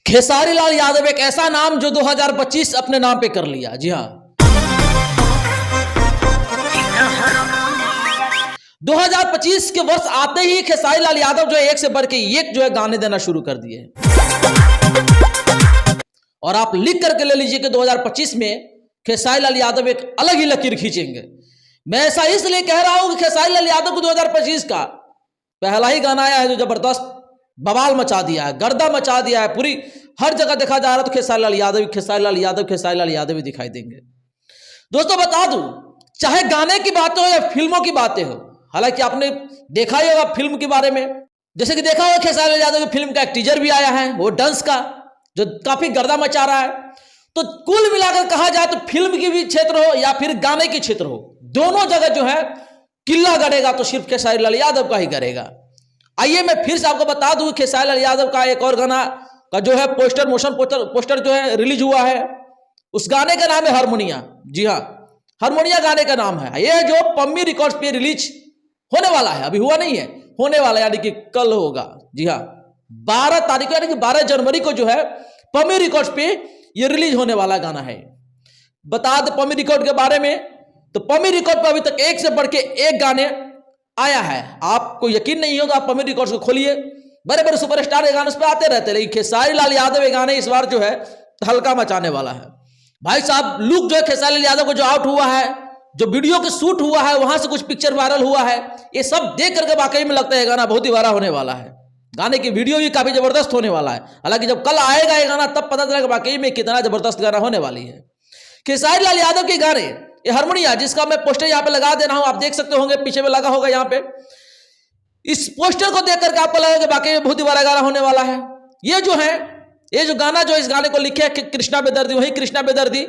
खेसारी लाल यादव एक ऐसा नाम जो 2025 अपने नाम पे कर लिया। जी हाँ, 2025 के वर्ष आते ही खेसारी लाल यादव जो है एक से बढ़ के एक जो है गाने देना शुरू कर दिए। और आप लिख करके ले लीजिए कि 2025 में खेसारी लाल यादव एक अलग ही लकीर खींचेंगे। मैं ऐसा इसलिए कह रहा हूं कि खेसारी लाल यादव को 2025 का पहला ही गाना आया है जो जबरदस्त बवाल मचा दिया है, गर्दा मचा दिया है। पूरी हर जगह देखा जा रहा तो खेसारी लाल यादव, खेसारी लाल यादव, खेसारी लाल यादव ही दिखाई देंगे। दोस्तों बता दूं, चाहे गाने की बातें हो या फिल्मों की बातें हो, हालांकि आपने देखा ही होगा फिल्म के बारे में, जैसे कि देखा होगा खेसारी लाल यादव की फिल्म का एक टीजर भी आया है, वो डांस का, जो काफी गर्दा मचा रहा है। तो कुल मिलाकर कहा जाए तो फिल्म की भी क्षेत्र हो या फिर गाने की क्षेत्र हो, दोनों जगह जो है किल्ला गड़ेगा तो सिर्फ खेसारी लाल यादव का ही करेगा। आइए मैं फिर से आपको बता दूं, खेसारी लाल यादव का एक और गाना का जो है मोशन पोस्टर जो है रिलीज हुआ है। उस गाने का नाम है हारमोनिया। जी हाँ, हारमोनिया गाने का नाम है। यह जो पम्मी रिकॉर्ड्स पे रिलीज होने वाला है, अभी हुआ नहीं है, होने वाला यानी कि कल होगा। जी हाँ, 12 तारीख को यानी कि 12 जनवरी को जो है पम्मी रिकॉर्ड्स पे ये रिलीज होने वाला गाना है। बता दे पम्मी रिकॉर्ड के बारे में, तो पम्मी रिकॉर्ड पर अभी तक एक से बढ़ के एक गाने आया है। आपको यकीन नहीं होगा, आप पम्मी रिकॉर्ड्स को खोलिए, बड़े बड़े सुपरस्टार के गाने उस पर आते रहते हैं, लेकिन खेसारी लाल यादव के गाने इस बार जो है हल्का मचाने वाला है। भाई साहब, लुक जो है खेसारी लाल यादव को जो आउट हुआ है, जो वीडियो के शूट हुआ है, वहां से कुछ पिक्चर वायरल हुआ है, ये सब देख करके वाकई में लगता है गाना बहुत ही बड़ा होने वाला है। गाने की वीडियो भी काफी जबरदस्त होने वाला है। हालांकि जब कल आएगा ये गाना तब पता चलेगा वाकई में कितना जबरदस्त गाना होने वाली है। खेसारी लाल यादव के गाने ये हारमोनिया, जिसका मैं पोस्टर यहाँ पे लगा दे रहा हूं, आप देख सकते होंगे पीछे में लगा होगा यहाँ पे। इस पोस्टर को देख करके आपको लगेगा वाकई में बहुत ही बड़ा गाना होने वाला है। ये जो गाना जो इस गाने को लिखे है कृष्णा बेदर्दी, वही कृष्णा बेदर्दी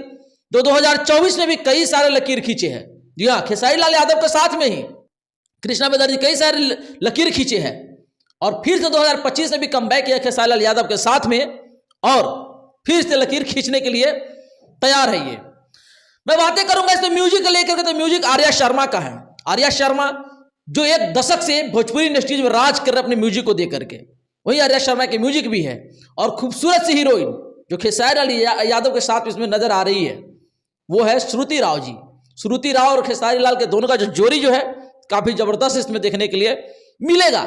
जो 2024 में भी कई सारे लकीर खींचे हैं। जी हाँ, खेसारी लाल यादव के साथ में ही कृष्णा बेदर्दी कई सारे लकीर खींचे हैं और फिर से 2025 में भी कमबैक किया खेसारी लाल यादव के साथ में, और फिर से लकीर खींचने के लिए तैयार है। ये मैं बातें करूंगा इसमें म्यूजिक को लेकर के, तो म्यूजिक आर्या शर्मा का है। आर्या शर्मा जो एक दशक से भोजपुरी इंडस्ट्रीज में राज कर रहे अपने म्यूजिक को देकर के, वही आर्या शर्मा की म्यूजिक भी है। और खूबसूरत सी हीरोइन जो खेसारी लाल यादव के साथ इसमें नजर आ रही है वो है श्रुति राव जी। श्रुति राव और खेसारी लाल के दोनों का जो जोड़ी जो है काफी जबरदस्त इसमें देखने के लिए मिलेगा।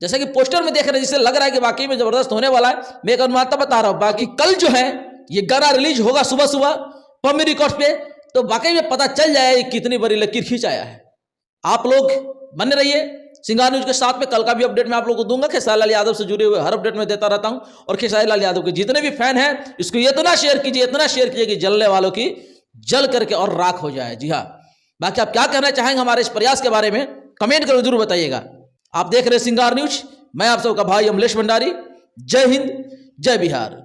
जैसे कि पोस्टर में देख रहे हैं, जिससे लग रहा है कि वाकई में जबरदस्त होने वाला है। मैं एक अनुमानता बता रहा हूं, बाकी कल जो है ये गाना रिलीज होगा सुबह सुबह पम्मी रिकॉर्ड्स पे, तो वाकई में पता चल जाएगा कितनी बड़ी लकीर खींच आया है। आप लोग बने रहिए सिंगार न्यूज के साथ में, कल का भी अपडेट मैं आप लोगों को दूंगा। खेसारी लाल यादव से जुड़े हुए हर अपडेट में देता रहता हूं। और खेसारी लाल यादव के जितने भी फैन हैं इसको इतना शेयर कीजिए कि जलने वालों की जल करके और राख हो जाए। जी हाँ, बाकी आप क्या कहना चाहेंगे हमारे इस प्रयास के बारे में कमेंट करके जरूर बताइएगा। आप देख रहे हैं सिंगार न्यूज, मैं आप सबका भाई अमलेश भंडारी। जय हिंद, जय बिहार।